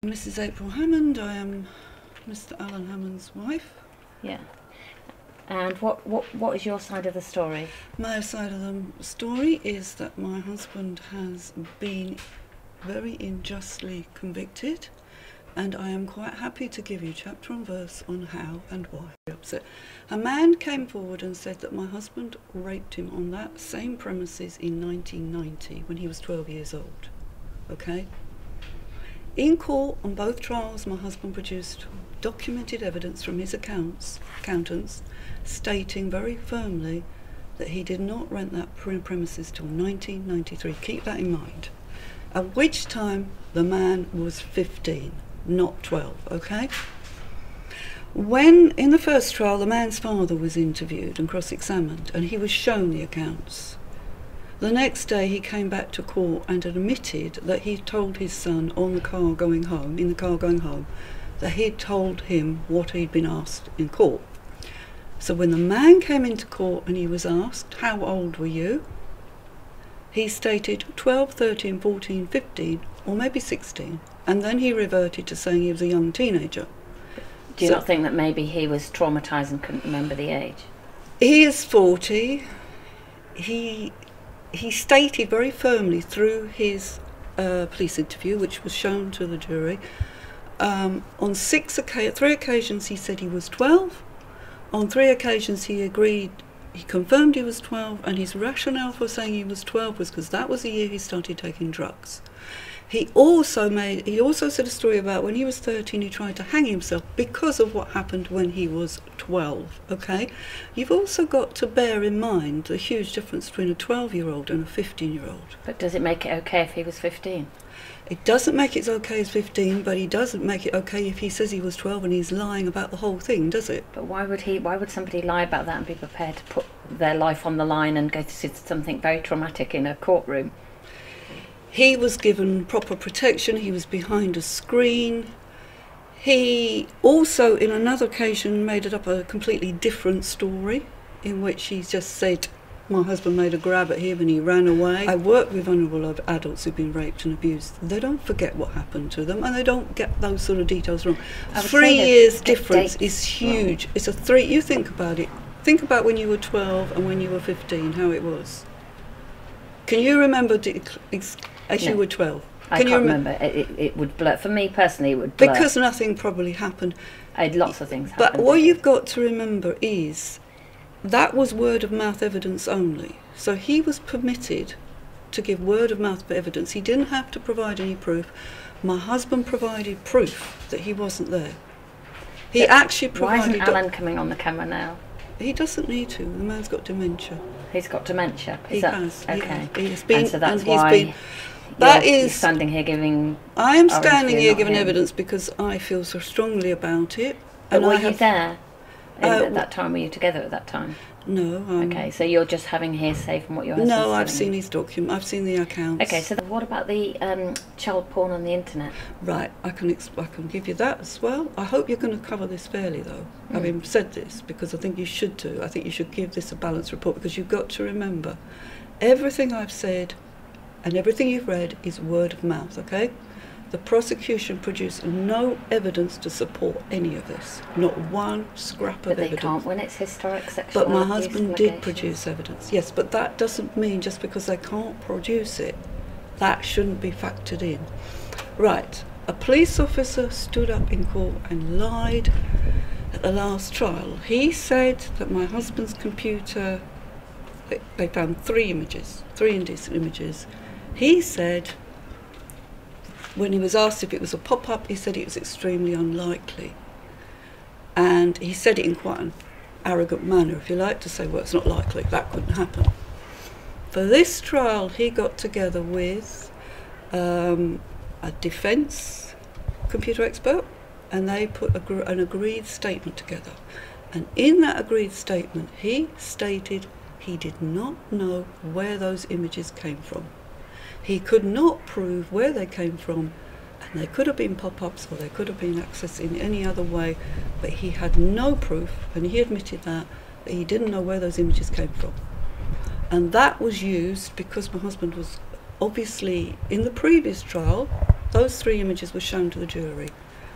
Mrs. April Hammond. I am Mr. Allan Hammond's wife. Yeah. And what is your side of the story? My side of the story is that my husband has been very unjustly convicted, and I am quite happy to give you chapter and verse on how and why. A man came forward and said that my husband raped him on that same premises in 1990 when he was 12 years old. Okay? In court, on both trials, my husband produced documented evidence from his accountants stating very firmly that he did not rent that premises till 1993. Keep that in mind. At which time the man was 15, not 12, okay? When, in the first trial, the man's father was interviewed and cross-examined, and he was shown the accounts. The next day he came back to court and admitted that he told his son in the car going home, that he'd told him what he'd been asked in court. So when the man came into court and he was asked, how old were you? He stated 12, 13, 14, 15, or maybe 16, and then he reverted to saying he was a young teenager. Do you not think that maybe he was traumatised and couldn't remember the age? He is 40. He stated very firmly through his police interview, which was shown to the jury, on 3 occasions he said he was 12. On 3 occasions he confirmed he was 12, and his rationale for saying he was 12 was because that was the year he started taking drugs. He also said a story about when he was 13 he tried to hang himself because of what happened when he was 12, okay? You've also got to bear in mind the huge difference between a 12-year-old and a 15-year-old. But does it make it okay if he was 15? It doesn't make it okay as 15, but he doesn't make it okay if he says he was 12 and he's lying about the whole thing, does it? But why would somebody lie about that and be prepared to put their life on the line and go through something very traumatic in a courtroom? He was given proper protection, he was behind a screen. He also, in another occasion, made it up a completely different story, in which he just said, my husband made a grab at him and he ran away. I work with vulnerable adults who've been raped and abused. They don't forget what happened to them, and they don't get those sort of details wrong. 3 years difference is huge. It's you think about it. Think about when you were 12 and when you were 15, how it was. Can you remember you were 12? I can't remember. It would blur. For me personally, it would blur. Because nothing probably happened. Lots of things happened. But what you've got to remember is that was word of mouth evidence only. So he was permitted to give word of mouth evidence. He didn't have to provide any proof. My husband provided proof that he wasn't there. He actually provided... Why isn't Allan coming on the camera now? He doesn't need to. The man's got dementia. He's got dementia? He has. Okay. He has been, and so that's and why you're standing here giving... I am standing here giving evidence because I feel so strongly about it. But were you there at that time? Were you together at that time? No. Okay, so you're just having hearsay from what your husband's No, I've telling seen you. his document. I've seen the accounts. Okay, so what about the child porn on the internet? Right, I can give you that as well. I hope you're going to cover this fairly, though. Having said this, because I think you should do. I think you should give this a balanced report, because you've got to remember, everything I've said and everything you've read is word of mouth, okay? The prosecution produced no evidence to support any of this. Not one scrap of evidence. But they can't when it's historic sexual But my husband did produce evidence, yes, but that doesn't mean just because they can't produce it, that shouldn't be factored in. Right, a police officer stood up in court and lied at the last trial. He said that my husband's computer, they found 3 indecent images. He said, when he was asked if it was a pop-up, he said it was extremely unlikely. And he said it in quite an arrogant manner, if you like, to say, well, it's not likely, that couldn't happen. For this trial, he got together with a defence computer expert, and they put an agreed statement together. And in that agreed statement, he stated he did not know where those images came from. He could not prove where they came from, and they could have been pop-ups or they could have been accessed in any other way, but he had no proof, and he admitted that he didn't know where those images came from. And that was used because my husband was obviously, in the previous trial, Those 3 images were shown to the jury.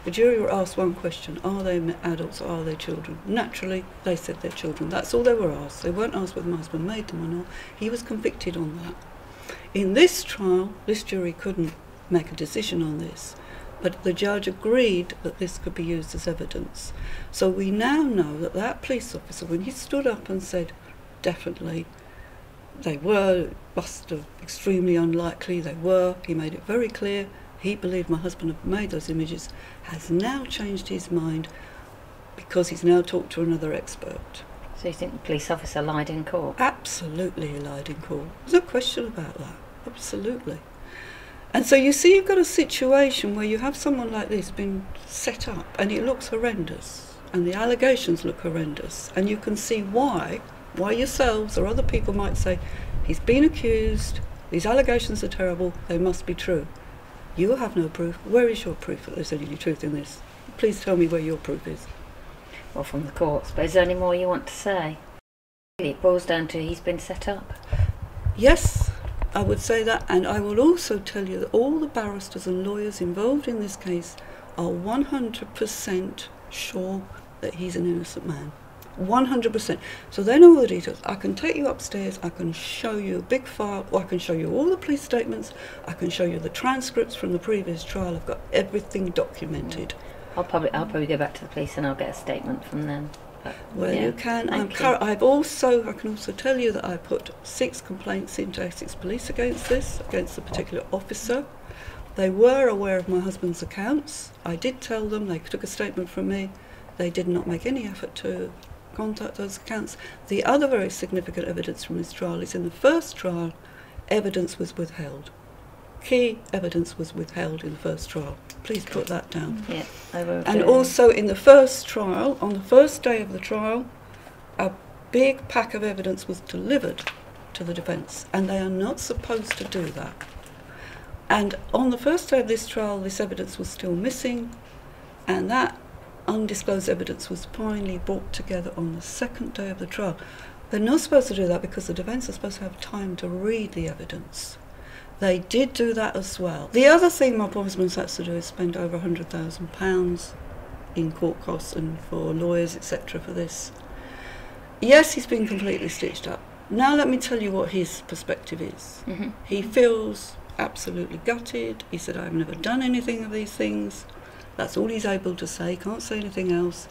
The jury were asked one question: are they adults or are they children? Naturally, they said they're children. That's all they were asked. They weren't asked whether my husband made them or not. He was convicted on that. In this trial, this jury couldn't make a decision on this, but the judge agreed that this could be used as evidence. So we now know that that police officer, when he stood up and said, definitely, they were, must have, extremely unlikely, they were, he made it very clear, he believed my husband had made those images, has now changed his mind because he's now talked to another expert. So you think the police officer lied in court? Absolutely he lied in court. There's no question about that. Absolutely. And so you see, you've got a situation where you have someone like this being set up and it looks horrendous and the allegations look horrendous, and you can see why yourselves or other people might say, he's been accused, these allegations are terrible, they must be true. You have no proof. Where is your proof that there's any truth in this? Please tell me where your proof is. Well, from the courts, but is there any more you want to say? It boils down to he's been set up. Yes, I would say that, and I will also tell you that all the barristers and lawyers involved in this case are 100% sure that he's an innocent man. 100%. So they know all the details. I can take you upstairs, I can show you a big file, or I can show you all the police statements, I can show you the transcripts from the previous trial. I've got everything documented. I'll probably go back to the police and I'll get a statement from them. But, well, yeah, you can. I can also tell you that I put 6 complaints into Essex Police against the particular officer. They were aware of my husband's accounts. I did tell them, they took a statement from me. They did not make any effort to contact those accounts. The other very significant evidence from this trial is in the first trial, evidence was withheld. Key evidence was withheld in the first trial. Please put that down. Yeah, I will. And also in the first trial, on the first day of the trial, a big pack of evidence was delivered to the defence, and they are not supposed to do that. And on the first day of this trial, this evidence was still missing, and that undisclosed evidence was finally brought together on the second day of the trial. They're not supposed to do that because the defence are supposed to have time to read the evidence. They did do that as well. The other thing my poor husband has to do is spend over £100,000 in court costs and for lawyers, etc. for this. Yes, he's been completely stitched up. Now let me tell you what his perspective is. Mm-hmm. He feels absolutely gutted. He said, I've never done anything of these things. That's all he's able to say, can't say anything else.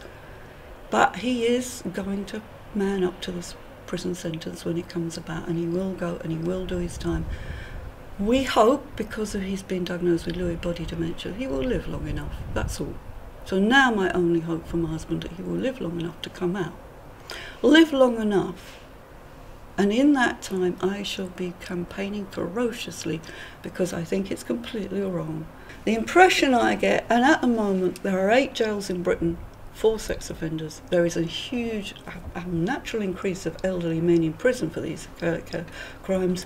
But he is going to man up to this prison sentence when it comes about, and he will go and he will do his time. We hope, because of he's been diagnosed with Lewy body dementia, he will live long enough, that's all. So now my only hope for my husband is that he will live long enough to come out. Live long enough, and in that time I shall be campaigning ferociously because I think it's completely wrong. The impression I get, and at the moment there are 8 jails in Britain for sex offenders. There is a huge, unnatural increase of elderly men in prison for these crimes.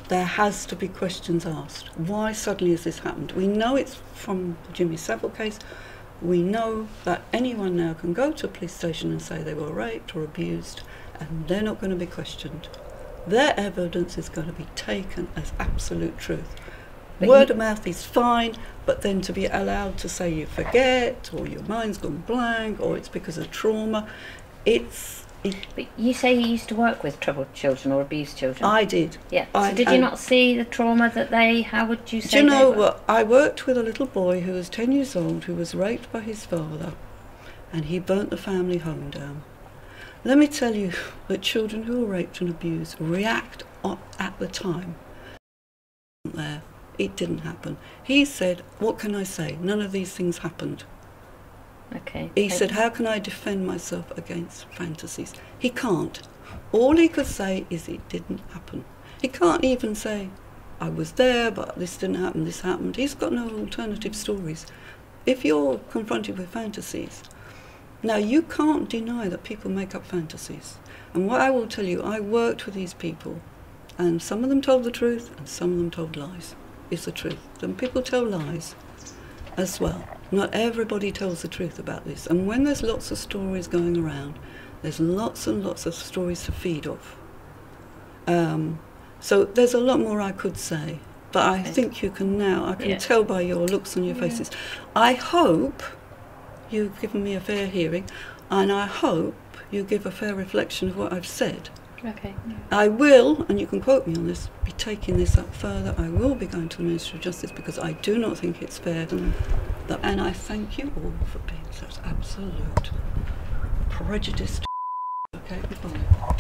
There has to be questions asked. Why suddenly has this happened? We know it's from the Jimmy Savile case. We know that anyone now can go to a police station and say they were raped or abused, and they're not going to be questioned. Their evidence is going to be taken as absolute truth. Word of mouth is fine, but then to be allowed to say you forget, or your mind's gone blank, or it's because of trauma, But you say you used to work with troubled children or abused children. I did. Yeah. So did you not see the trauma that how would you say? Do you know what? I worked with a little boy who was 10 years old who was raped by his father, and he burnt the family home down. Let me tell you that children who are raped and abused react at the time. There. It didn't happen. He said, what can I say? None of these things happened. Okay. He said, how can I defend myself against fantasies? He can't. All he could say is it didn't happen. He can't even say, I was there, but this didn't happen, this happened. He's got no alternative stories. If you're confronted with fantasies, now you can't deny that people make up fantasies. And what I will tell you, I worked with these people, and some of them told the truth, and some of them told lies. It's the truth. Some people tell lies as well. Not everybody tells the truth about this. And when there's lots of stories going around, there's lots and lots of stories to feed off. So there's a lot more I could say, But I think you can now. I can tell by your looks on your faces. I hope you've given me a fair hearing, and I hope you give a fair reflection of what I've said. Okay. I will, and you can quote me on this, be taking this up further. I will be going to the Ministry of Justice because I do not think it's fair. And I thank you all for being such absolute prejudiced. Okay, goodbye.